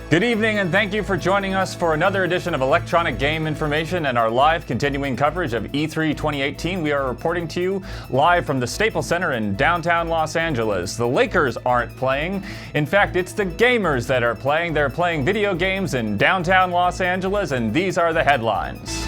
Good evening, and thank you for joining us for another edition of Electronic Game Information and our live continuing coverage of E3 2018. We are reporting to you live from the Staples Center in downtown Los Angeles. The Lakers aren't playing. In fact, it's the gamers that are playing. They're playing video games in downtown Los Angeles, and these are the headlines.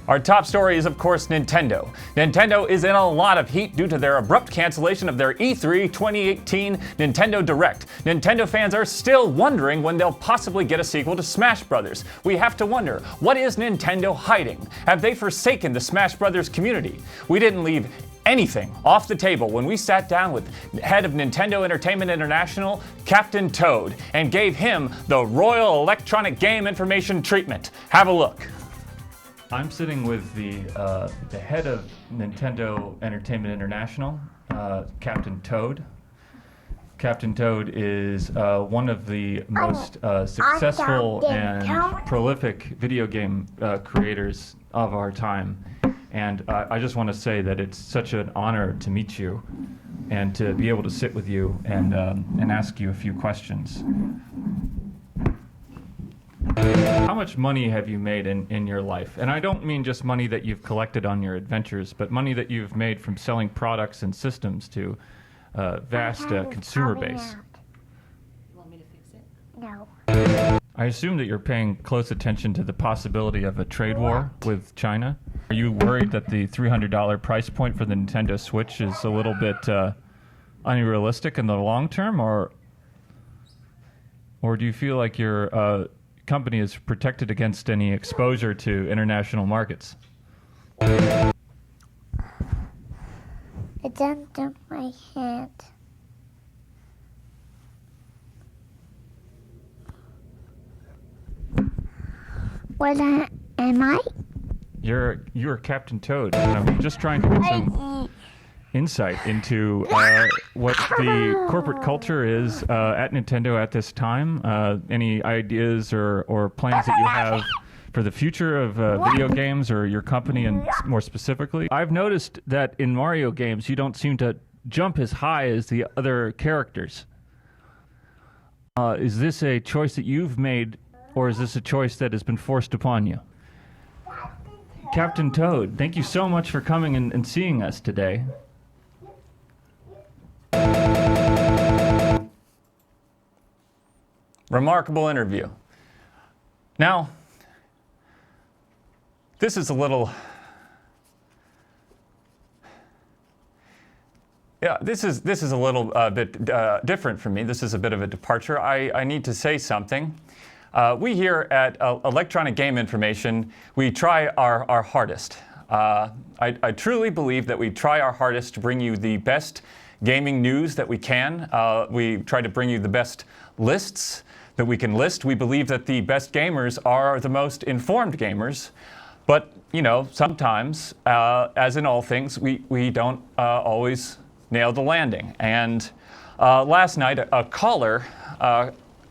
Our top story is, of course, Nintendo. Nintendo is in a lot of heat due to their abrupt cancellation of their E3 2018 Nintendo Direct. Nintendo fans are still wondering when they'll possibly get a sequel to Smash Bros. We have to wonder, what is Nintendo hiding? Have they forsaken the Smash Bros. Community? We didn't leave anything off the table when we sat down with head of Nintendo Entertainment International, Captain Toad, and gave him the Royal Electronic Game Information treatment. Have a look. I'm sitting with the head of Nintendo Entertainment International, Captain Toad. Captain Toad is one of the most successful and prolific video game creators of our time. And I just want to say that it's such an honor to meet you and to be able to sit with you and ask you a few questions. How much money have you made in your life? And I don't mean just money that you've collected on your adventures, but money that you've made from selling products and systems to a vast consumer base. You want me to fix it? No. I assume that you're paying close attention to the possibility of a trade war with China. Are you worried that the $300 price point for the Nintendo Switch is a little bit unrealistic in the long term, or do you feel like your company is protected against any exposure to international markets? It's under my hand. What am I? You're Captain Toad, and I'm just trying to get some insight into what the corporate culture is at Nintendo at this time. Any ideas or plans that you have for the future of video games or your company, and more specifically? I've noticed that in Mario games you don't seem to jump as high as the other characters. Is this a choice that you've made, or is this a choice that has been forced upon you? Captain Toad, thank you so much for coming and seeing us today. Remarkable interview. Now, this is a little... this is a little bit different for me. This is a bit of a departure. I need to say something. We here at Electronic Game Information, we try our hardest. I truly believe that we try our hardest to bring you the best gaming news that we can. We try to bring you the best lists that we can list. We believe that the best gamers are the most informed gamers. But, you know, sometimes, as in all things, we don't always nail the landing. And last night, a caller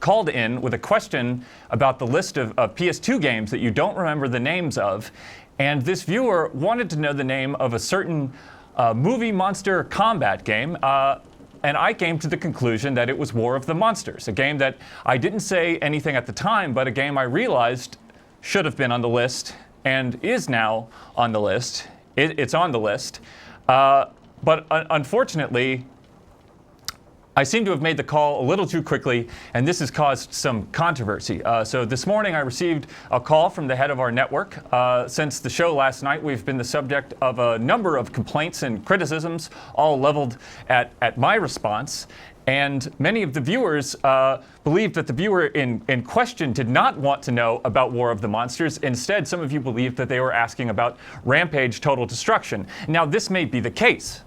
called in with a question about the list of PS2 games that you don't remember the names of. And this viewer wanted to know the name of a certain movie monster combat game. And I came to the conclusion that it was War of the Monsters, a game that I didn't say anything at the time, but a game I realized should have been on the list and is now on the list. It's on the list. But unfortunately, I seem to have made the call a little too quickly, and this has caused some controversy. So this morning I received a call from the head of our network. Since the show last night, we've been the subject of a number of complaints and criticisms, all leveled at my response. And many of the viewers believed that the viewer in question did not want to know about War of the Monsters. Instead, some of you believed that they were asking about Rampage Total Destruction. Now, this may be the case.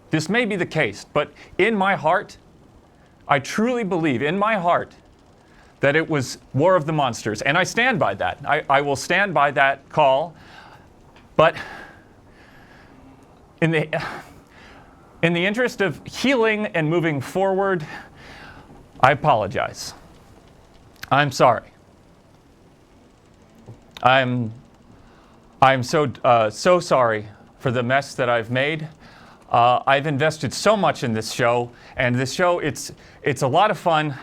This may be the case, but in my heart, I truly believe in my heart that it was War of the Monsters, and I stand by that. I will stand by that call, but in the interest of healing and moving forward, I apologize. I'm sorry. I'm so sorry for the mess that I've made. I've invested so much in this show, and this show, it's a lot of fun,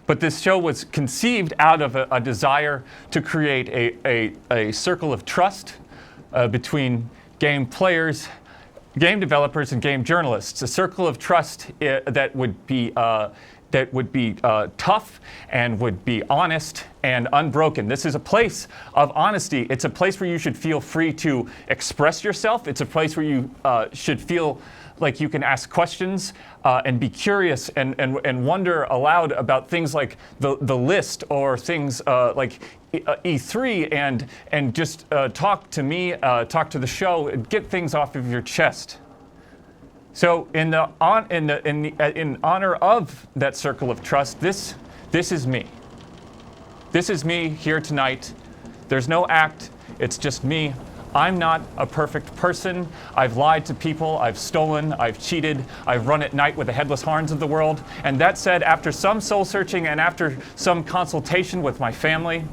But this show was conceived out of a desire to create a circle of trust between game players, game developers, and game journalists. A circle of trust that would be tough and would be honest and unbroken. This is a place of honesty. It's a place where you should feel free to express yourself. It's a place where you should feel like you can ask questions and be curious and wonder aloud about things like the list or things like E3 and just talk to me, talk to the show, and get things off of your chest. So in honor of that circle of trust, this is me. This is me here tonight. There's no act. It's just me. I'm not a perfect person. I've lied to people. I've stolen. I've cheated. I've run at night with the headless Harns of the world. And that said, after some soul searching and after some consultation with my family,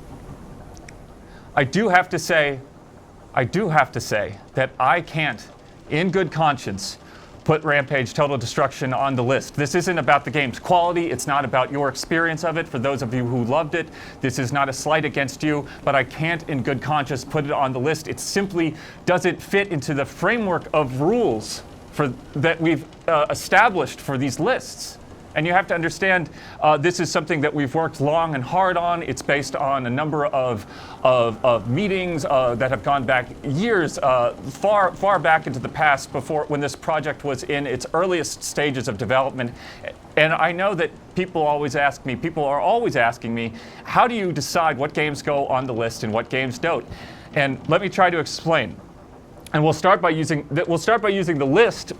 I do have to say that I can't, in good conscience, put Rampage Total Destruction on the list. This isn't about the game's quality. It's not about your experience of it. For those of you who loved it, this is not a slight against you, but I can't in good conscience put it on the list. It simply doesn't fit into the framework of rules that we've established for these lists. And you have to understand, this is something that we've worked long and hard on. It's based on a number of meetings that have gone back years, far back into the past, before when this project was in its earliest stages of development. And I know that people are always asking me, how do you decide what games go on the list and what games don't? And let me try to explain. And we'll start by using the list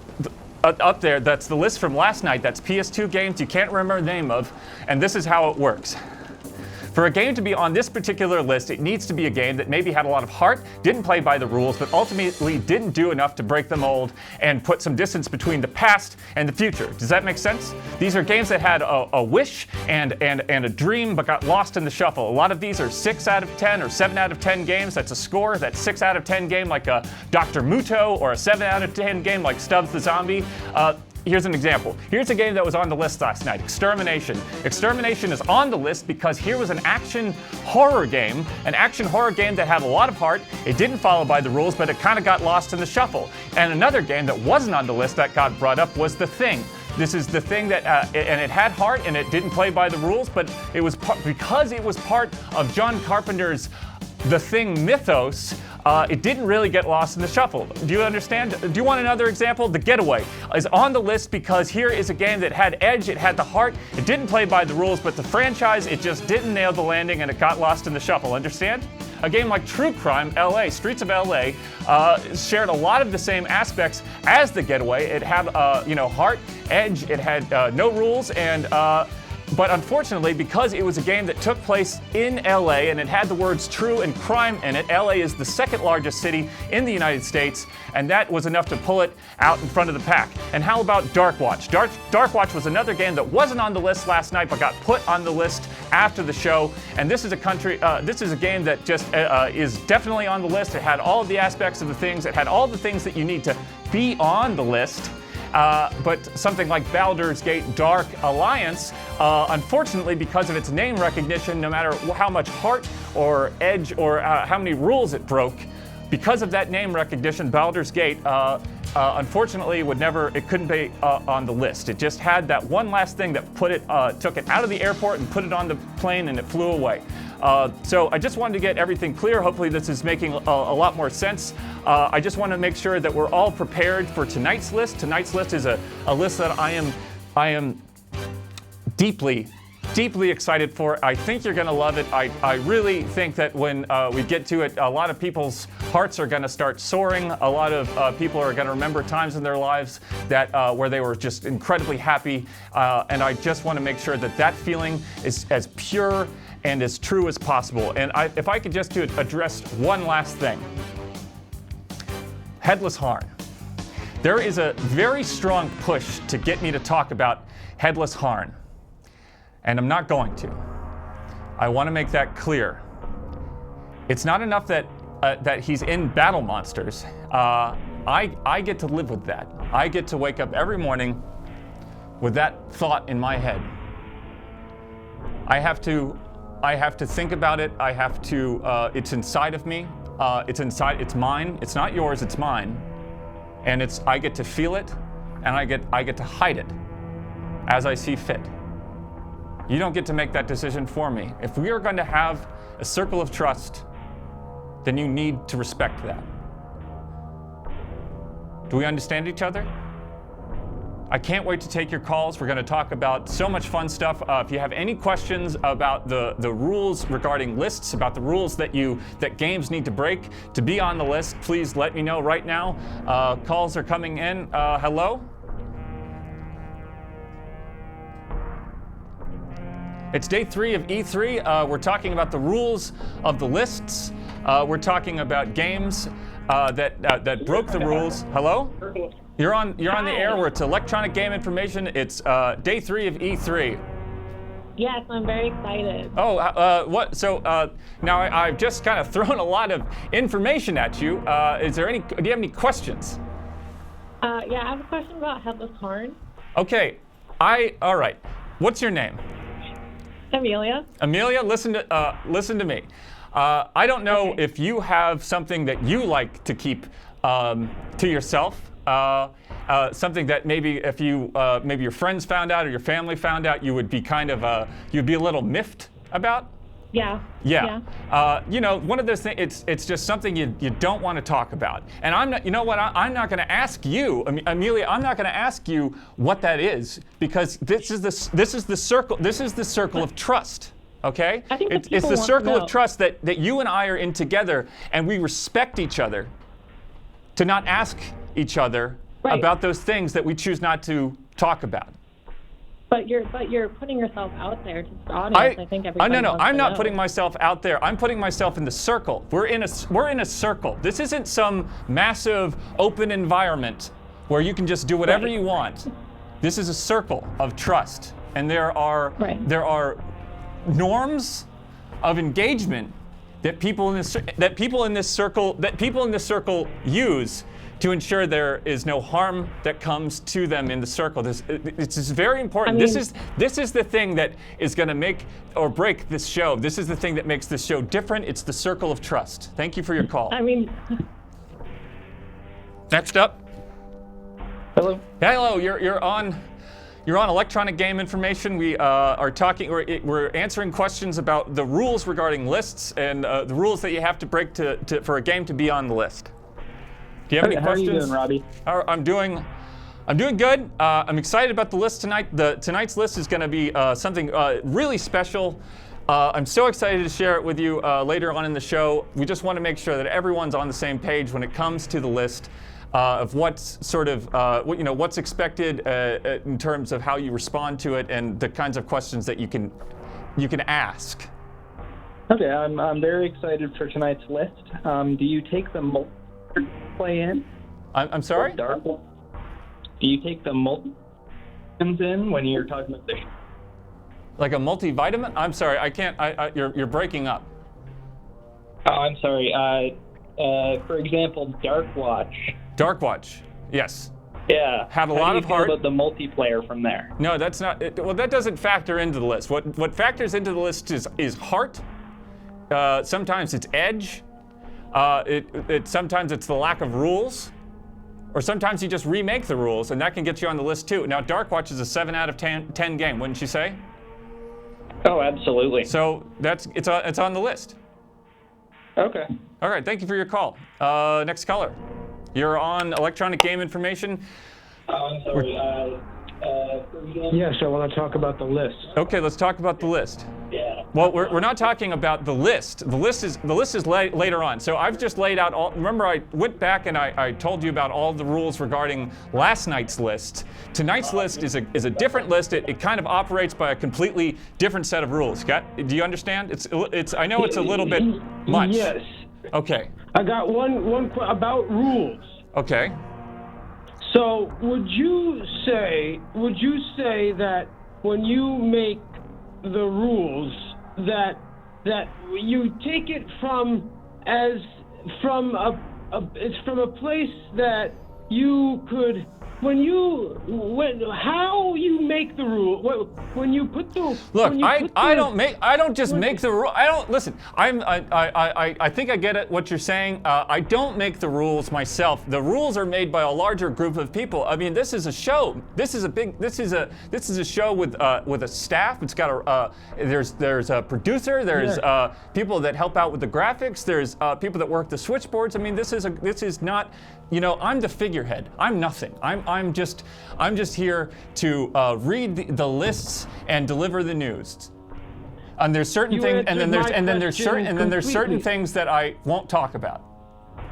up there. That's the list from last night. That's PS2 games you can't remember the name of, and this is how it works. For a game to be on this particular list, it needs to be a game that maybe had a lot of heart, didn't play by the rules, but ultimately didn't do enough to break the mold and put some distance between the past and the future. Does that make sense? These are games that had a wish and a dream, but got lost in the shuffle. A lot of these are 6 out of 10 or 7 out of 10 games. That's a score. That's 6 out of 10 game like a Dr. Muto, or a 7 out of 10 game like Stubbs the Zombie. Here's an example. Here's a game that was on the list last night, Extermination. Extermination is on the list because here was an action horror game that had a lot of heart. It didn't follow by the rules, but it kind of got lost in the shuffle. And another game that wasn't on the list that got brought up was The Thing. This is The Thing that, and it had heart and it didn't play by the rules, but it was because it was part of John Carpenter's The Thing mythos, it didn't really get lost in the shuffle. Do you understand? Do you want another example? The Getaway is on the list because here is a game that had edge, it had the heart, it didn't play by the rules, but the franchise, it just didn't nail the landing and it got lost in the shuffle. Understand? A game like True Crime LA, Streets of LA, shared a lot of the same aspects as The Getaway. It had heart, edge, it had no rules, and but unfortunately, because it was a game that took place in LA and it had the words true and crime in it, LA is the second largest city in the United States, and that was enough to pull it out in front of the pack. And how about Darkwatch? Darkwatch was another game that wasn't on the list last night, but got put on the list after the show. And this is a game that just is definitely on the list. It had all of the aspects of the things. It had all the things that you need to be on the list. But something like Baldur's Gate Dark Alliance, unfortunately, because of its name recognition, no matter how much heart or edge or how many rules it broke, because of that name recognition, Baldur's Gate, unfortunately, it couldn't be on the list. It just had that one last thing that took it out of the airport and put it on the plane, and it flew away. So I just wanted to get everything clear. Hopefully this is making a lot more sense. I just want to make sure that we're all prepared for tonight's list. Tonight's list is a list that I am deeply excited for. I think you're going to love it. I really think that when we get to it, a lot of people's hearts are going to start soaring. A lot of people are going to remember times in their lives that where they were just incredibly happy. And I just want to make sure that feeling is as pure and as true as possible. And if I could just address one last thing. Headless Harn. There is a very strong push to get me to talk about Headless Harn. And I'm not going to. I want to make that clear. It's not enough that he's in Battle Monsters. I get to live with that. I get to wake up every morning with that thought in my head. I have to think about it. I have to, it's inside of me. It's mine. It's not yours, it's mine. And I get to feel it, and I get to hide it as I see fit. You don't get to make that decision for me. If we are going to have a circle of trust, then you need to respect that. Do we understand each other? I can't wait to take your calls. We're going to talk about so much fun stuff. If you have any questions about the rules regarding lists, about the rules that games need to break to be on the list, please let me know right now. Calls are coming in. Hello? It's day 3 of E3. We're talking about the rules of the lists. We're talking about games that broke the rules. Hello? You're on the air. Where it's electronic game information. It's day 3 of E3. Yes, I'm very excited. Oh, what? So now I've just kind of thrown a lot of information at you. Do you have any questions? Yeah, I have a question about Headless Horn. Okay. All right. What's your name? Amelia. Amelia, listen to me. I don't know if you have something that you like to keep to yourself. Something that maybe if maybe your friends found out or your family found out, you would be you'd be a little miffed about. Yeah. Yeah. One of those things. It's just something you don't want to talk about. And I'm not. You know what? I'm not going to ask you, Amelia. I'm not going to ask you what that is because this is the circle. This is the circle of trust. Okay. I think it's the circle of trust that you and I are in together, and we respect each other. To not ask each other about those things that we choose not to talk about. But you're putting yourself out there to the audience. I think everybody No. wants I'm to not know. putting myself out there. I'm putting myself in the circle. We're in a circle. This isn't some massive open environment where you can just do whatever you want. This is a circle of trust, and there are norms of engagement that people in this circle use to ensure there is no harm that comes to them in the circle. It's very important. This is the thing that is going to make or break this show. This is the thing that makes this show different. It's the circle of trust. Thank you for your call. Next up. Hello. Hello. You're on electronic game information. We are talking. We're answering questions about the rules regarding lists and the rules that you have to break for a game to be on the list. Do you have any questions? How are you doing, Robbie? I'm doing good. I'm excited about the list tonight. Tonight's list is going to be something really special. I'm so excited to share it with you later on in the show. We just want to make sure that everyone's on the same page when it comes to the list. Of what's what's expected in terms of how you respond to it and the kinds of questions that you can ask. Okay, I'm very excited for tonight's list. Do you take the multi-play in? I'm sorry? Do you take the multi in when you're talking about the? Like a multivitamin? I'm sorry, I can't. You're breaking up. Oh, I'm sorry. For example, Darkwatch, yes. Yeah. Have a lot of heart. How do you feel about the multiplayer from there? No, that's not. Well, that doesn't factor into the list. What factors into the list is heart. Sometimes it's edge. Sometimes it's the lack of rules, or sometimes you just remake the rules, and that can get you on the list too. Now, Darkwatch is a 7 out of 10 game, wouldn't you say? Oh, absolutely. So it's on the list. Okay. All right, thank you for your call. Next caller. You're on electronic game information. I'm sorry. Yes, I want to talk about the list. Okay, let's talk about the list. Yeah. Well, we're not talking about the list. The list is later on. So I've just laid out all. Remember, I went back and I told you about all the rules regarding last night's list. Tonight's list is a different list. It kind of operates by a completely different set of rules. Do you understand? I know it's a little bit much. Yes. Okay. I got one about rules. Okay. So would you say that when you make the rules that you take it from a place that you could how you make make the rule, when you put the Look, I don't just make the rule. I don't listen. I think I get it. What you're saying. I don't make the rules myself. The rules are made by a larger group of people. I mean, this is a show. This is a show with a staff. It's got there's a producer. There's people that help out with the graphics. There's people that work the switchboards. I mean, this is not. You know, I'm the figurehead. I'm nothing. I'm just here to read the lists and deliver the news. And there's certain things, and then there's certain things that I won't talk about.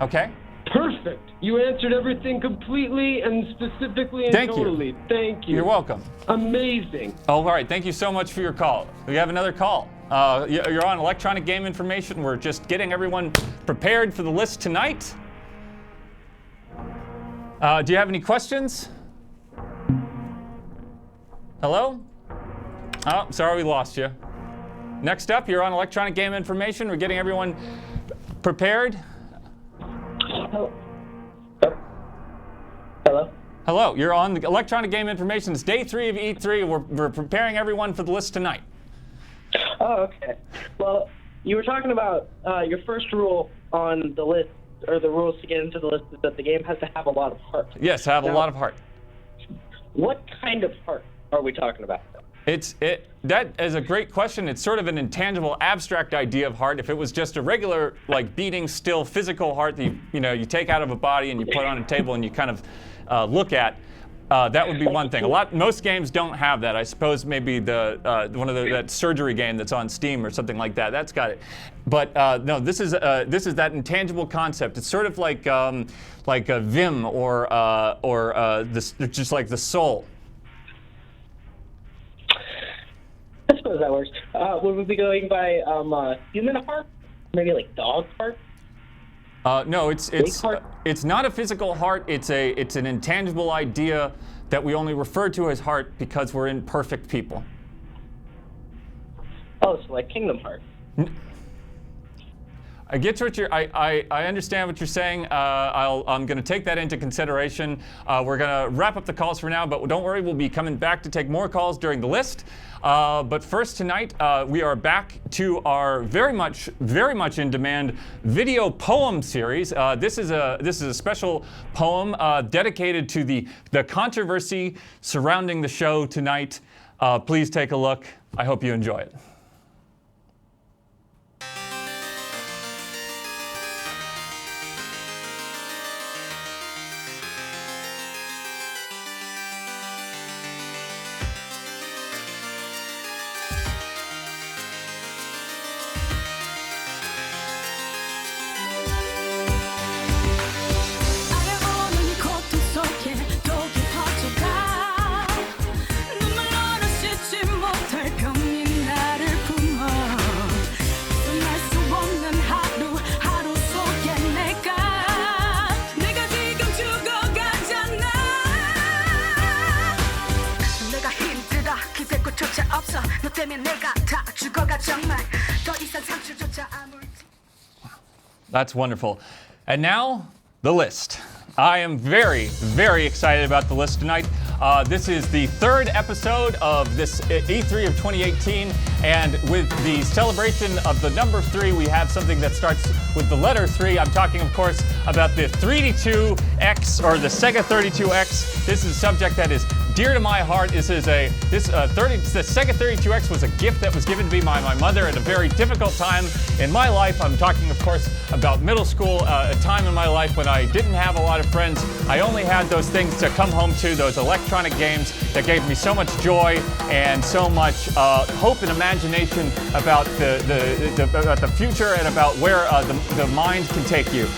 Okay? Perfect. You answered everything completely and specifically and totally. Thank you. You're welcome. Amazing. All right. Thank you so much for your call. We have another call. You're on Electronic Game Information. We're just getting everyone prepared for the list tonight. Do you have any questions? Hello? Oh, sorry, we lost you. Next up, you're on Electronic Game Information. We're getting everyone prepared. Hello. Hello. Hello, you're on the Electronic Game Information. It's day 3 of E3. We're preparing everyone for the list tonight. Oh, okay. Well, you were talking about your first rule on the list, or the rules to get into the list, is that the game has to have a lot of heart. Yes, have a lot of heart. What kind of heart are we talking about? That is a great question. It's sort of an intangible, abstract idea of heart. If it was just a regular, like beating, still physical heart that you take out of a body and you put on a table and you kind of look at, that would be one thing. Most games don't have that. I suppose maybe that surgery game that's on Steam or something like that. That's got it. But no, this is that intangible concept. It's sort of like a Vim or just like the soul. I suppose that works. Would we be going by human heart? Maybe like dog heart? No, it's not a physical heart. It's an intangible idea that we only refer to as heart because we're imperfect people. Oh, so like Kingdom Hearts. I get what I understand what you're saying. I'm going to take that into consideration. We're going to wrap up the calls for now, but don't worry, we'll be coming back to take more calls during the list. But first tonight, we are back to our very much in demand video poem series. This is a special poem dedicated to the controversy surrounding the show tonight. Please take a look. I hope you enjoy it. That's wonderful. And now, the list. I am very, very excited about the list tonight. This is the third episode of this E3 of 2018, and with the celebration of the number 3, we have something that starts with the letter 3. I'm talking, of course, about the 3D2X, or the Sega 32X. This is a subject that is dear to my heart. The Sega 32X was a gift that was given to me by my mother at a very difficult time in my life. I'm talking, of course, about middle school, a time in my life when I didn't have a lot of friends. I only had those things to come home to, those electronic games that gave me so much joy and so much hope and imagination about the future and about where the mind can take you.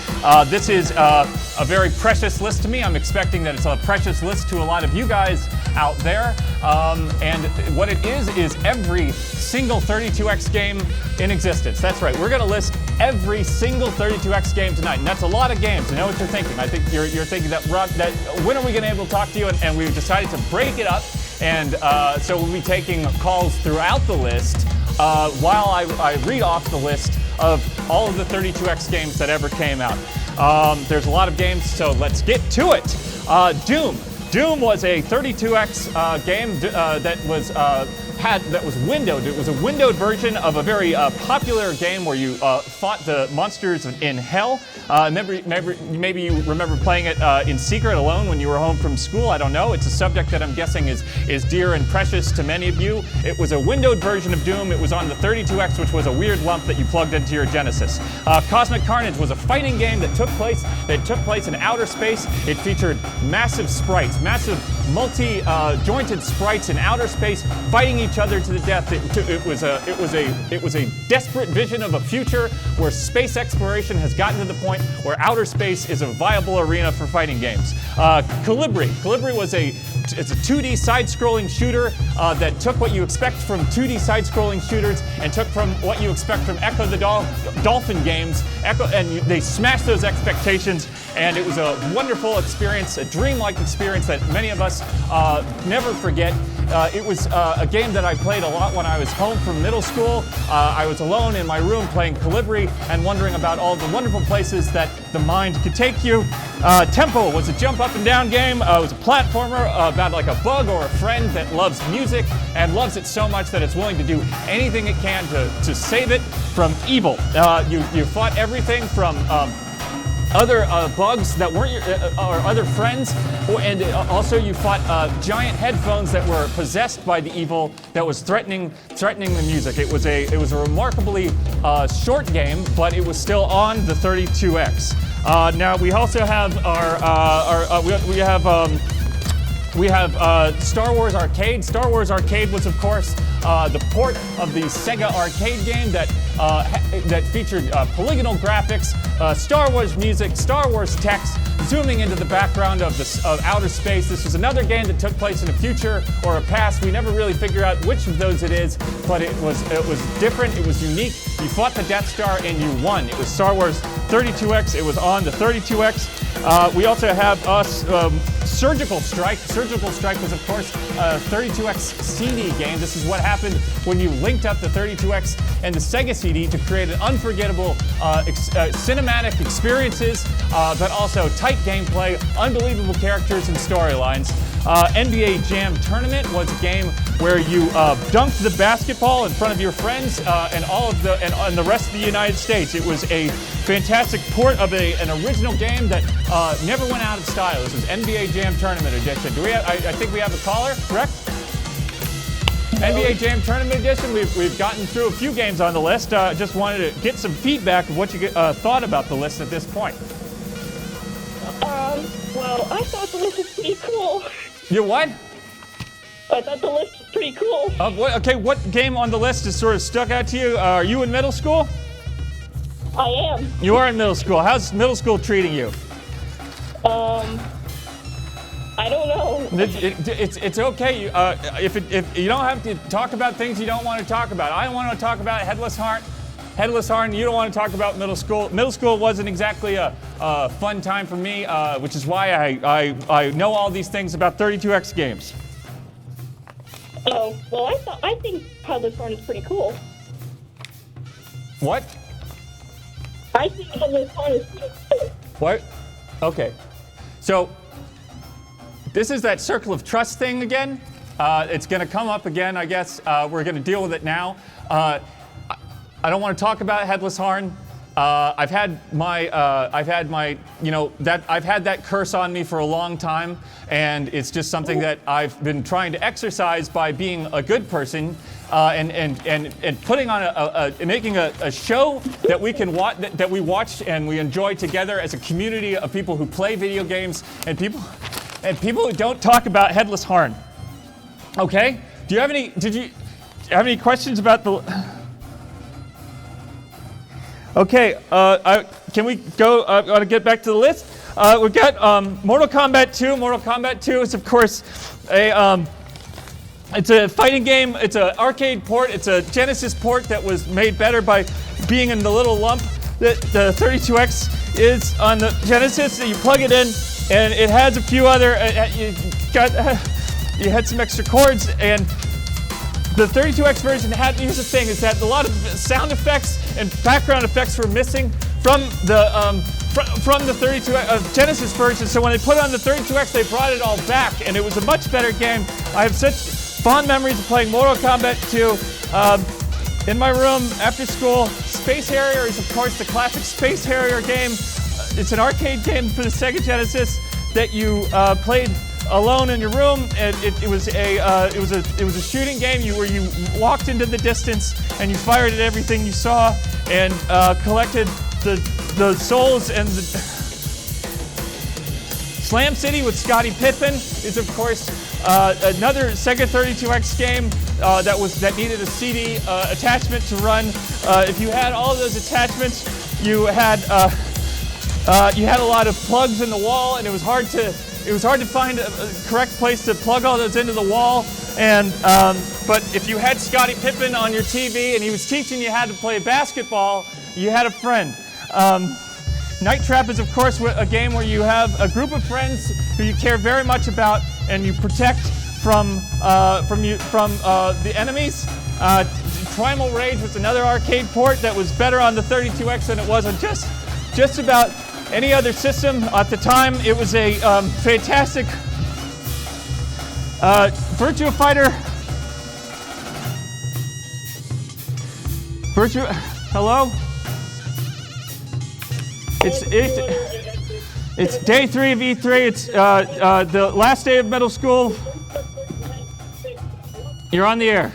This is a very precious list to me. I'm expecting that it's a precious list to a lot of you guys out there. And what it is every single 32X game in existence. That's right. We're going to list every single 32X game tonight. And that's a lot of games. I know what you're thinking. I think you're thinking that, Rob, that when are we going to be able to talk to you? And we've decided to break it up. And so we'll be taking calls throughout the list while I read off the list of all of the 32X games that ever came out. There's a lot of games, so let's get to it. Doom, Doom was a 32x game that was windowed. It was a windowed version of a very popular game where you fought the monsters in hell. Maybe you remember playing it in secret alone when you were home from school. I don't know. It's a subject that I'm guessing is dear and precious to many of you. It was a windowed version of Doom. It was on the 32X, which was a weird lump that you plugged into your Genesis. Cosmic Carnage was a fighting game that took place in outer space. It featured massive sprites, massive multi-jointed sprites in outer space fighting each other to the death. It was a desperate vision of a future where space exploration has gotten to the point where outer space is a viable arena for fighting games. Calibri was it's a 2D side-scrolling shooter that took what you expect from 2D side-scrolling shooters and took from what you expect from Echo the Dolphin games, and they smashed those expectations, and it was a wonderful experience, a dreamlike experience that many of us never forget. It was a game that I played a lot when I was home from middle school. I was alone in my room playing Calibri and wondering about all the wonderful places that the mind could take you. Tempo was a jump up and down game. It was a platformer about like a bug or a friend that loves music and loves it so much that it's willing to do anything it can to save it from evil. You fought everything from other bugs that weren't or other friends, and also you fought giant headphones that were possessed by the evil that was threatening the music. It was a remarkably short game, but it was still on the 32X. Now we also have we have Star Wars Arcade. Star Wars Arcade was, of course, the port of the Sega arcade game that featured polygonal graphics, Star Wars music, Star Wars text, zooming into the background of outer space. This was another game that took place in a future or a past. We never really figured out which of those it is, but it was different. It was unique. You fought the Death Star and you won. It was Star Wars 32X. It was on the 32X. We also have Surgical Strike. Surgical Strike was, of course, a 32X CD game. This is what happened when you linked up the 32X and the Sega CD to create an unforgettable cinematic experiences, but also tight gameplay, unbelievable characters and storylines. NBA Jam Tournament was a game where you dunked the basketball in front of your friends and the rest of the United States. It was a fantastic port of an original game that never went out of style. This was NBA Jam Tournament Edition. I think we have a caller, correct? NBA Jam Tournament Edition. We've gotten through a few games on the list. Just wanted to get some feedback of what you thought about the list at this point. Well, I thought the list was pretty cool. You what? I thought the list was pretty cool. Okay, what game on the list has sort of stuck out to you? Are you in middle school? I am. You are in middle school. How's middle school treating you? I don't know. It's okay. If you don't have to talk about things you don't want to talk about. I don't want to talk about Headless Hearn, you don't want to talk about middle school. Middle school wasn't exactly a fun time for me, which is why I know all these things about 32X games. Oh, well, I think Headless Hearn is pretty cool. What? I think Headless Hearn is pretty cool. What? Okay. So, this is that circle of trust thing again. It's going to come up again, I guess. We're going to deal with it now. I don't want to talk about Headless Hearn. I've had that curse on me for a long time, and it's just something that I've been trying to exercise by being a good person and putting on making a show that we can watch, that we watch and we enjoy together as a community of people who play video games and people who don't talk about Headless Hearn. Okay? Did you have any questions about the? Okay, can we go, I want to get back to the list. We've got Mortal Kombat 2. Mortal Kombat 2 is, of course, it's a fighting game. It's an arcade port. It's a Genesis port that was made better by being in the little lump that the 32X is on the Genesis. So you plug it in, and it has a few other, you had some extra chords, and the 32X version here's the thing, is that a lot of sound effects and background effects were missing from the from the 32 Genesis version. So when they put it on the 32X, they brought it all back, and it was a much better game. I have such fond memories of playing Mortal Kombat 2 in my room after school. Space Harrier is, of course, the classic Space Harrier game. It's an arcade game for the Sega Genesis that you played alone in your room, and it was a shooting game where you walked into the distance and you fired at everything you saw and collected the souls. And the Slam City with Scottie Pippen is, of course, another Sega 32X game that needed a CD attachment to run. If you had all of those attachments, you had a lot of plugs in the wall, and it was hard to find a correct place to plug all those into the wall. And but if you had Scottie Pippen on your TV and he was teaching you how to play basketball, you had a friend. Night Trap is, of course, a game where you have a group of friends who you care very much about, and you protect from the enemies. Primal Rage was another arcade port that was better on the 32X than it was on just about any other system at the time. It was a fantastic Virtua Fighter. Hello? It's day 3 of E3. It's the last day of middle school. You're on the air.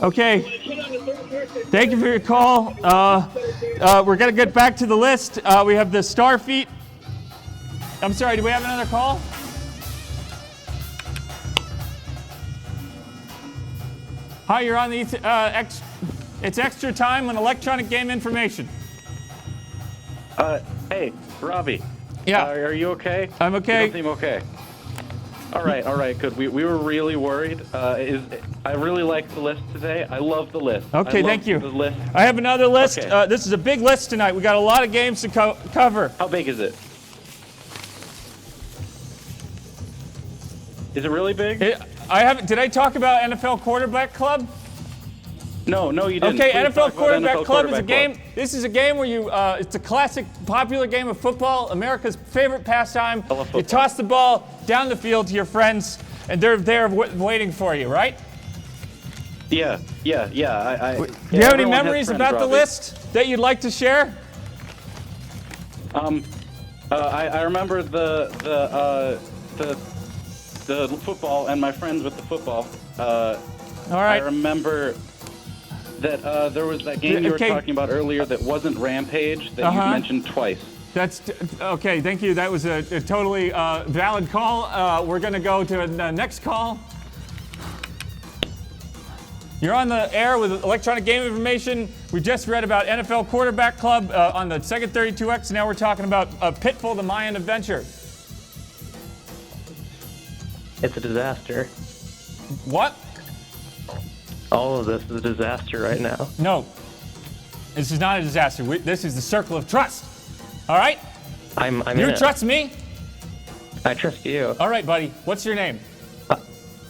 Okay. Thank you for your call. We're going to get back to the list. We have the Starfeet. I'm sorry, do we have another call? Hi, you're on the it's extra time on electronic game information. Hey, Robby. Yeah. Are you okay? I'm okay. You don't seem okay. All right, good. We were really worried. I really like the list today. I love the list. Okay, thank you. The list. I have another list. Okay. This is a big list tonight. We got a lot of games to cover. How big is it? Is it really big? Did I talk about NFL Quarterback Club? No, you didn't. Okay, Please NFL talk about Quarterback Club is a Club. game. This is a game where it's a classic, popular game of football, America's favorite pastime. I love football. You toss the ball down the field to your friends, and they're there waiting for you, right? Yeah. Do you have any memories about the list that you'd like to share? I remember the football and my friends with the football. All right. I remember that there was that game you were talking about earlier that wasn't Rampage that you mentioned twice. That's okay. Thank you. That was a totally valid call. We're going to go to the next call. You're on the air with electronic game information. We just read about NFL Quarterback Club on the Sega 32X. Now we're talking about Pitfall: The Mayan Adventure. It's a disaster. What? All of this is a disaster right now. No, this is not a disaster. This is the circle of trust. All right? I'm You in trust me? I trust you. All right, buddy. What's your name?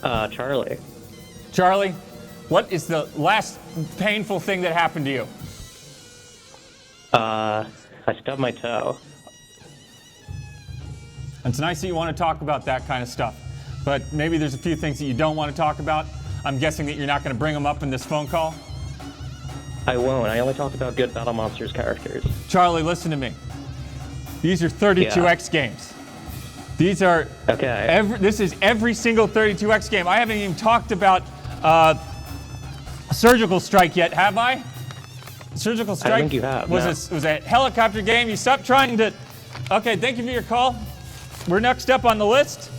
Charlie. Charlie, what is the last painful thing that happened to you? I stubbed my toe. It's nice that you want to talk about that kind of stuff, but maybe there's a few things that you don't want to talk about. I'm guessing that you're not going to bring them up in this phone call? I won't. I only talk about good Battle Monsters characters. Charlie, listen to me. These are 32X games. These are... Okay. This is every single 32X game. I haven't even talked about Surgical Strike yet, have I? Surgical Strike I think you have, was a helicopter game. You stopped trying to... Okay, thank you for your call. We're next up on the list.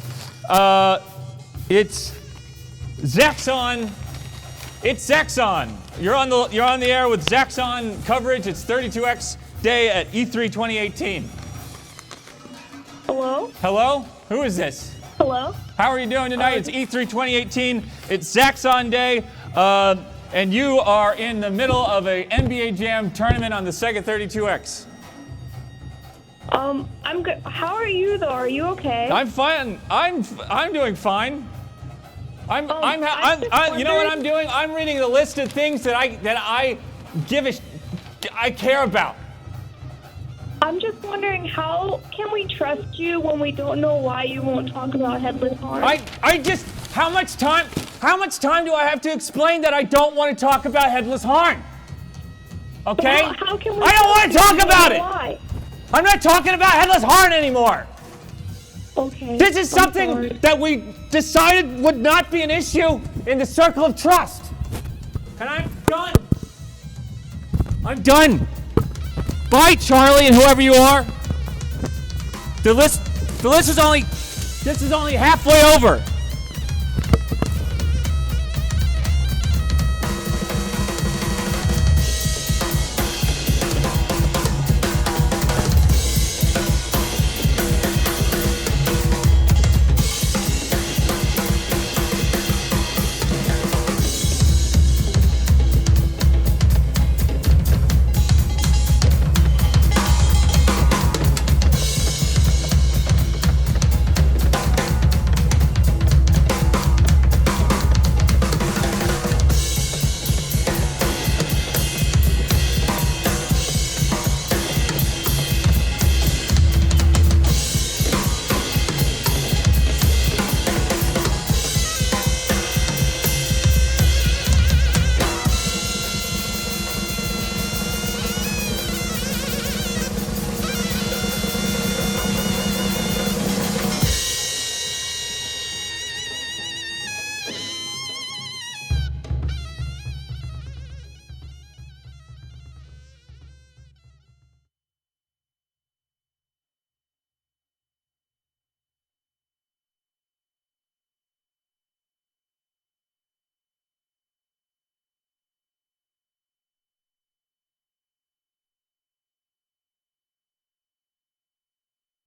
It's Zaxxon. It's Zaxxon. You're on the air with Zaxxon coverage. It's 32X Day at E3 2018. Hello? Hello? Who is this? Hello? How are you doing tonight? It's E3 2018. It's Zaxxon Day, and you are in the middle of a NBA Jam tournament on the Sega 32X. I'm good. How are you though? Are you okay? I'm fine. I'm doing fine. You know what I'm doing? I'm reading the list of things that I care about. I'm just wondering, how can we trust you when we don't know why you won't talk about Headless Horn? How much time do I have to explain that I don't want to talk about Headless Horn? Okay? How can we I don't want to talk about it. Why? I'm not talking about Headless Horn anymore. Okay. This is something that we decided would not be an issue in the circle of trust. And I'm done. I'm done. Bye, Charlie, and whoever you are. This is only halfway over.